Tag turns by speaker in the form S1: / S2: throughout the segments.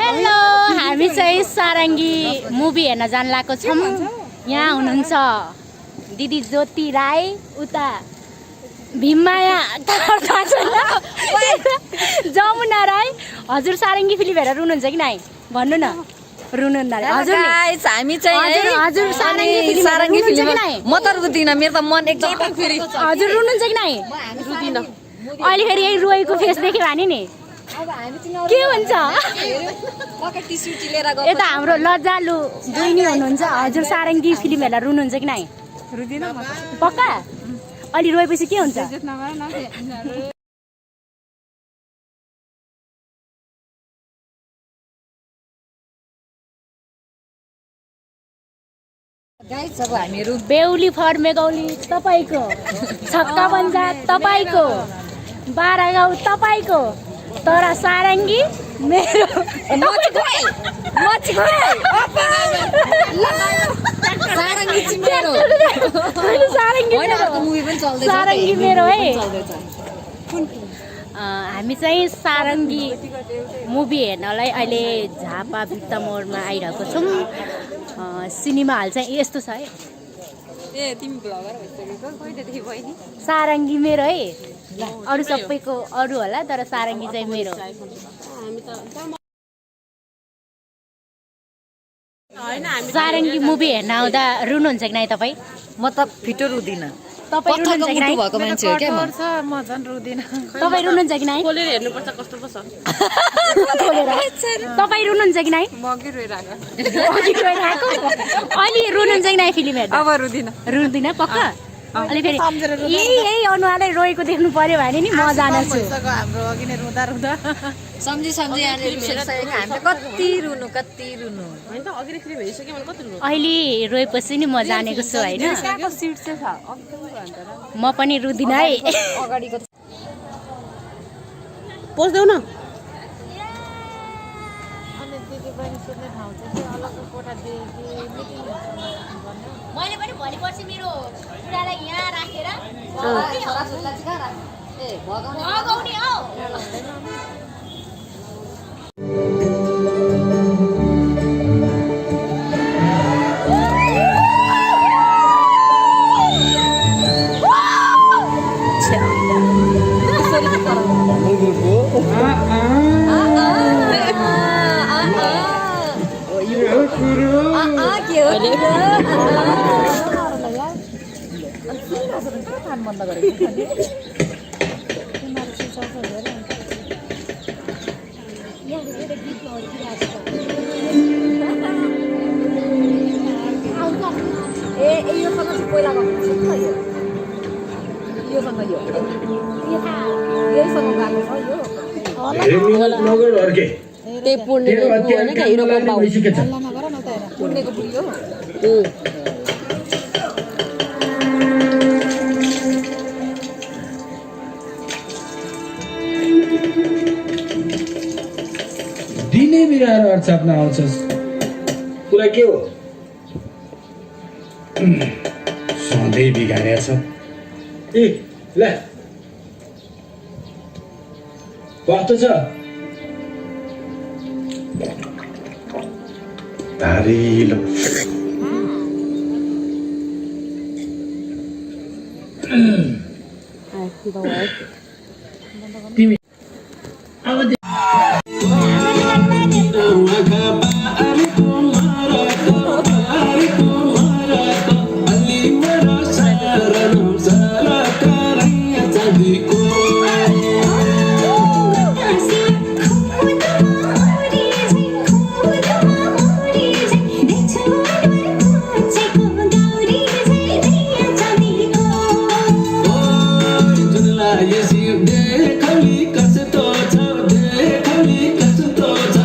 S1: Hello हामी चाहिँ सारङ्गी movie हेर्न जान लागेको छौँ। यहाँ हुनुहुन्छ दिदी ज्योति राई, उता भीममाया जमुना राई। हजुर सारङ्गी फिल्म हेरेर रुनुहुन्छ कि नाइ भन्नु न। रुनुहुन्न हजुर
S2: हामी चाहिँ
S1: हजुर सारङ्गी फिल्म
S2: म त रुदिनँ, मेरो त मन एकदम फेरि।
S1: हजुर रुनुहुन्छ कि नाइ?
S2: रुदिनँ।
S1: अहिले फेरि यही रोएको फेस देख्यो भने नि के हुन्छ? यता हाम्रो लज्जालु दुईनी हुनुहुन्छ। हजुर सारङ्गी फिल्म हेरेर रुनुहुन्छ कि नाइ?
S3: रुदिन म
S1: पक्का? अलि रोएपछि के हुन्छ? बेहुली फर मेगौली तपाईँको, छक्का बन्जा तपाईँको, बारागाउँ तपाईँको, तर सारङ्गी मेरो। सारङ्गी मेरो है। हामी चाहिँ सारङ्गी मुभी हेर्नलाई अहिले झापा भित्ता मोडमा आइरहेको छौँ। सिनेमा हल चाहिँ यस्तो छ है।
S2: ए तिमी ब्लगर भइसकेको कहिलेदेखि बहिनी?
S1: सारङ्गी मेरो है। अरू सबैको अरू होला, तर सारङ्गी चाहिँ मेरो। सारङ्गी मुभी हेर्न आउँदा रुनुहुन्छ कि नाइ तपाईँ?
S2: म त फिटो रुदिनँ।
S1: तपाईँ रुनुहुन्छ कि नाइ?
S2: भएको मान्छे हो क्या
S3: म झन् रुदिन।
S1: तपाईँ रुनुहुन्छ कि नाइ?
S3: खोलेर हेर्नुपर्छ कस्तो पो छ।
S1: तपाईँ रुनुहुन्छ कि नाइ?
S3: म अघि रोइरहेको।
S1: अलि रुनुहुन्छ कि नाइ फिल्म हेर्दा?
S3: अब रुदिन।
S1: रुदिन पक्का? अलि फेरि यही अनुहारले रोएको देख्नु पर्यो भने नि म जान्छु।
S3: हाम्रो अघि नै रुँदा रुँदा
S2: सम्झी हामी कति रुनु।
S3: होइन त अघि फिल्म हेरिसक्यो भने कति रुनु।
S1: अहिले रोएपछि नि म जानेको छु होइन।
S3: सिट चाहिँ छ
S1: म पनि रुदिन है।
S2: अगाडिको
S3: पोस्देऊ न।
S1: मैले पनि भोलि पर्सि मेरो बुढालाई यहाँ राखेर भगाउने हौ।
S4: दिनै बिराएर अर्चाप्न आउँछस्। कुरा के हो? सधैँ बिगारेछ। ए ल कस्तो छ? धारिलो। तिमी अब
S5: देखली कस्तो छ, देखली कस्तो छ,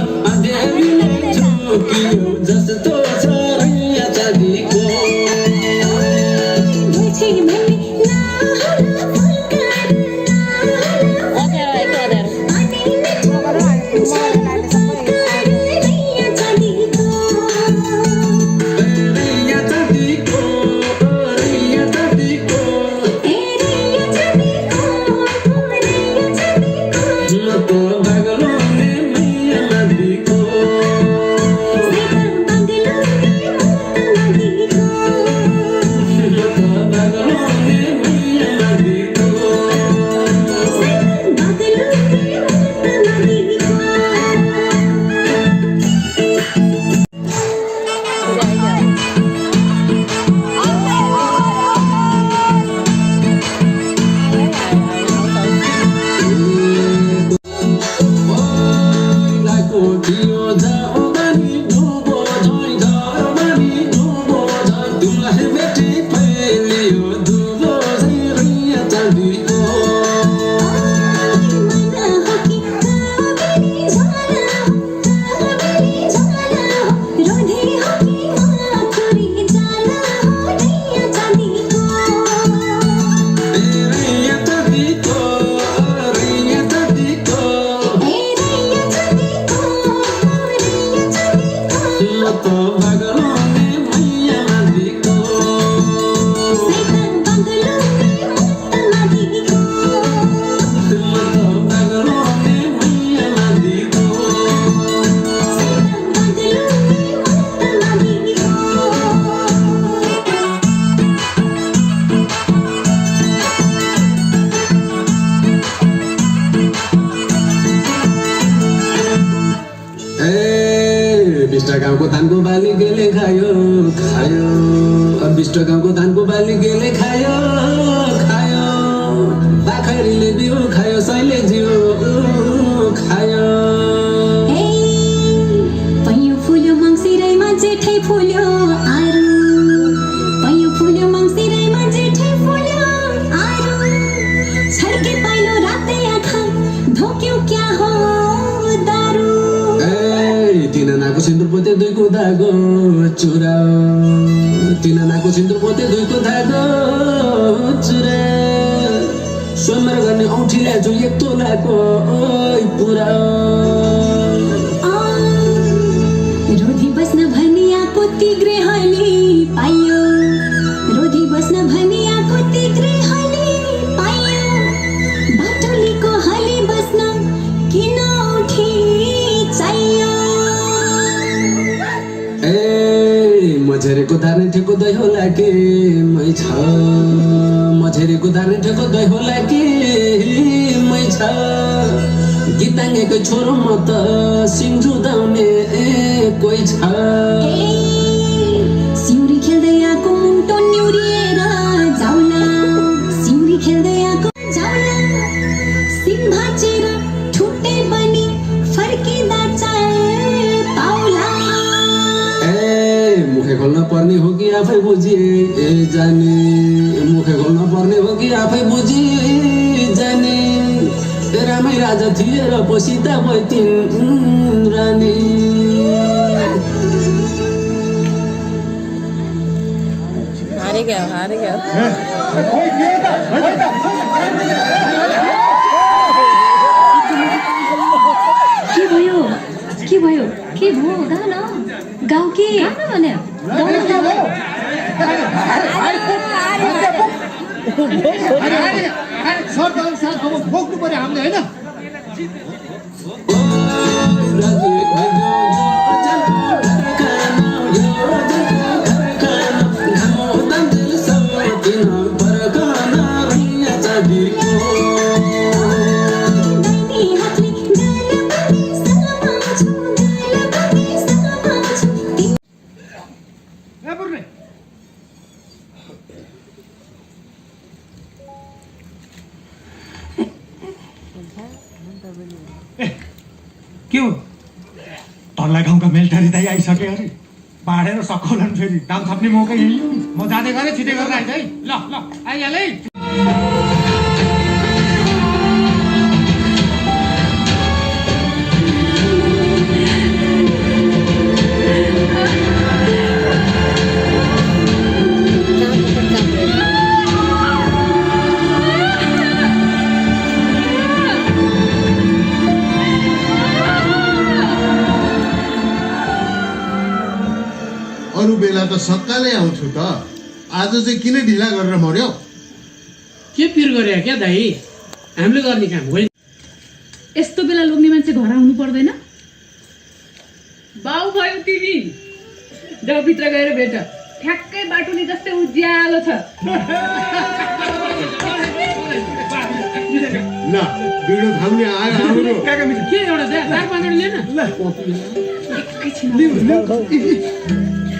S5: बिष्ट गाउँको धानको बाली गेले खायो खायो 20 गाउँको धानको बाली गेले खायो खायो बाखरीले बिउ खायो सैले जिउ खायो
S6: पैयो फुल्यो मङ्सिरैमा जेठै फुल्यो आरु पैयो फुल्यो मङ्सिरैमा जेठै फुल्यो आरु छड्के पाइलो रातै आँखा धोक्यो क्या हो दारु
S5: तिननाको सिन्दुर पोते दुईको धागो चुरा तिननाको सिन्दुर पोते दुईको धागो चुरा स्वयंवर गर्ने औँठी ल्याजो 1 तोलाको पुरा
S6: रोधी बस्न भनियाको तिग्रेहली पाइयो रोधी बस्न भनियाको तिग्रेहली पाइयो बाटोलीको हली बस्न किन उठी चाहियो
S5: मझेरेको धार्ने ठेको दही होला कि मै छ मझेरेको धार्ने ठेको दही होला कि मै छ गीताङ्गेको छोरो म त सिङ रुदाउने कोही छ
S6: सिउरी खेल्दै आएको मुन्टो निउरिएर जाउला सिउरी खेल्दै आएको जाउला सिङ भाँचेर ठुटे बनी फर्किँदा चाल पाउला
S5: मुखे खोल्न पर्ने हो कि आफै बुझी जाने मुखे खोल्न पर्ने हो कि आफै बुझी जाने रामै राजा थिए र पसिता भइथिन् रानी
S3: हारे गयो
S6: के भयो गाउन गाउँ के गाउन भन्यो
S7: बोक्नु पर्यो हामीले
S8: के हो तल्ला गाउँका मेल्टारी दाइ आइसक्यो अरे बाँडेर सक्खौलन फेरि दाम थप्ने मौका यही हो म जाँदै गरेँ छिटै गरेर आइज है ल आइहालेँ
S7: अरू बेला त सक्काले आउँछु त आज चाहिँ किन ढिला गरेर मर्यो
S9: के पिर गरे क्या दाइ हामीले गर्ने काम होइन यस्तो बेला लोग्ने मान्छे घर आउनु पर्दैन बाउ भयो तिमी जाऊ भित्र गएर भेट ठ्याक्कै बाटुनी जस्तै उज्यालो छ
S7: ल बिडो थाम्ने आयो हाम्रो
S9: के एउटा 4-5 लिएन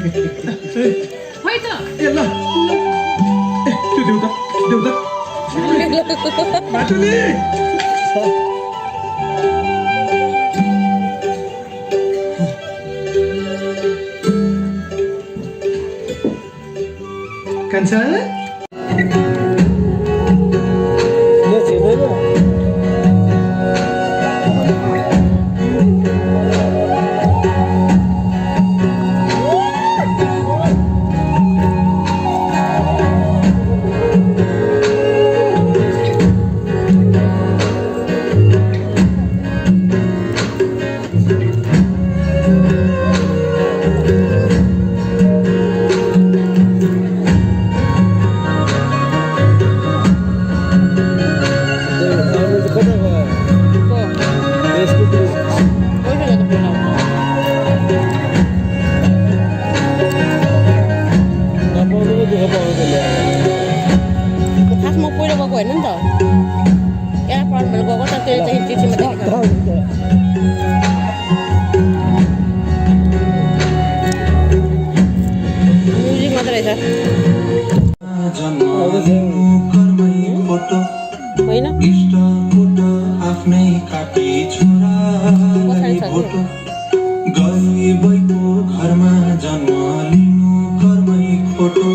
S9: खै त
S8: ए ल त्यो देउ त बाटुली कान्छा
S10: काकी छोरालाई भोटो गइबैको घरमा जन्म लिनु कर्मै खोटो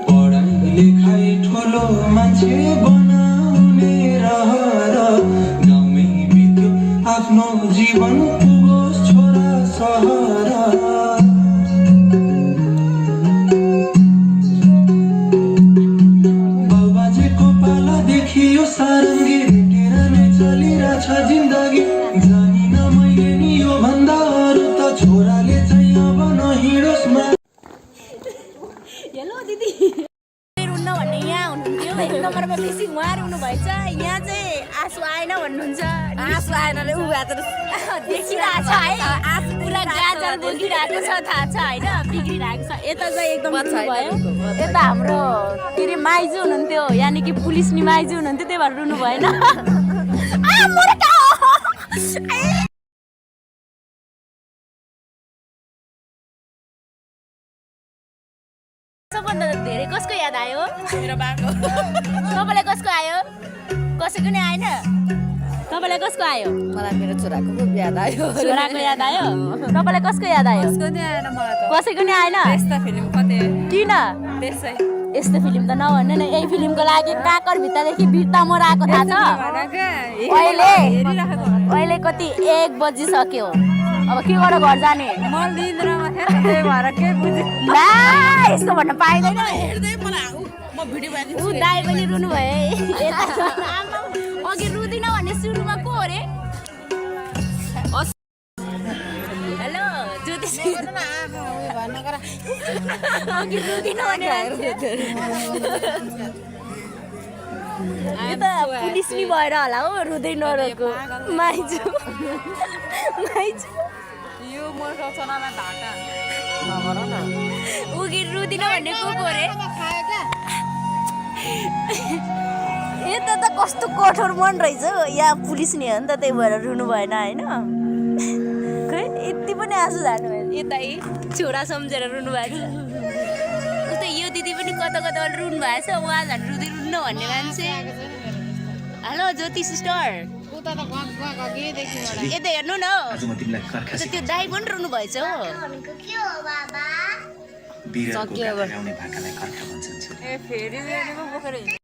S10: पढाइ लेखाइ ठुलो मान्छे बनाउने रहर गाउँमै बित्यो आफ्नो जीवन पुगोस् छोरा सहर बाबाजेको पाला देखियो सारङ्गी रेटेर नै चलिरहेछ जिन्दगी जानिन मैले नि यो भन्दा अरू त छोराले चाहिँ अब नहिँडोस्
S1: हेलो दिदी रुन्न भन्ने यहाँ हुनुहुन्थ्यो एक नम्बरमा बेसी उहाँ रुनु भएछ यहाँ चाहिँ आँसु आएन भन्नुहुन्छ आँसु आएन रे उ देखिरहेछ है पुरा गाजर बोकिरहेको छ थाहा छ होइन बिग्रिरहेको छ यता चाहिँ एकदम रुनु भयो यता हाम्रो के अरे माइजू हुनुहुन्थ्यो यानि कि पुलिस नि माइजू हुनुहुन्थ्यो त्यही भएर रुनु भएन सबभन्दा धेरै कसको याद आयो मेरो बाको तपाईँलाई कसको आयो कसैको नि आएन तपाईँलाई कसको आयो
S2: मलाई मेरो छोराको खुब याद आयो
S1: छोराको याद आयो तपाईँलाई कसको याद आयो
S2: कसको नि आएन मलाई त
S1: कसैको नि आएन
S2: यस्ता फिल्म कतै
S1: किन
S2: त्यसै
S1: यस्तो फिल्म त नभन्नु न यही फिल्मको लागि काकर भित्रदेखि भित्ता मराएको थाहा छ अहिले कति 1 बजिसक्यो अब के गरेर घर जाने
S2: म निन्द्रामा थिएँ त्यही भएर के बुझेँ
S1: ला यस्तो भन्न पाइँदैन हेर्दै मलाई म भिडियो बनाइदिन्छु उ दाइ पनि रुनु भयो है अघि रुदिन भन्ने सुरुमा को हो रे हेलो ज्योतिष अघि रुदिन भने यो त पुलिस नि भएर होला हो रुँदै नरहेको माइजू
S2: यो मोर्खा चनामा ढाका
S1: उगी रुदिन भन्ने को रे यता त कस्तो कठोर मन रहेछ यहाँ पुलिस नि हो नि त त्यही भएर रुनु भएन होइन खै यति पनि आँसु जानु भयो यता छोरा सम्झेर रुनु भएको उस्तै यो दिदी पनि कता कता रुनु भएछ उहाँ झन् रुँदै रुन्न भन्ने मान्छे हेलो ज्योति सिस्टर यता हेर्नु न त्यो दाइ पनि रुनु भएछ हो
S10: बिरको भाका ल्याउने भाकालाई कर्खा भन्छन्
S2: ए फेरि बोकेर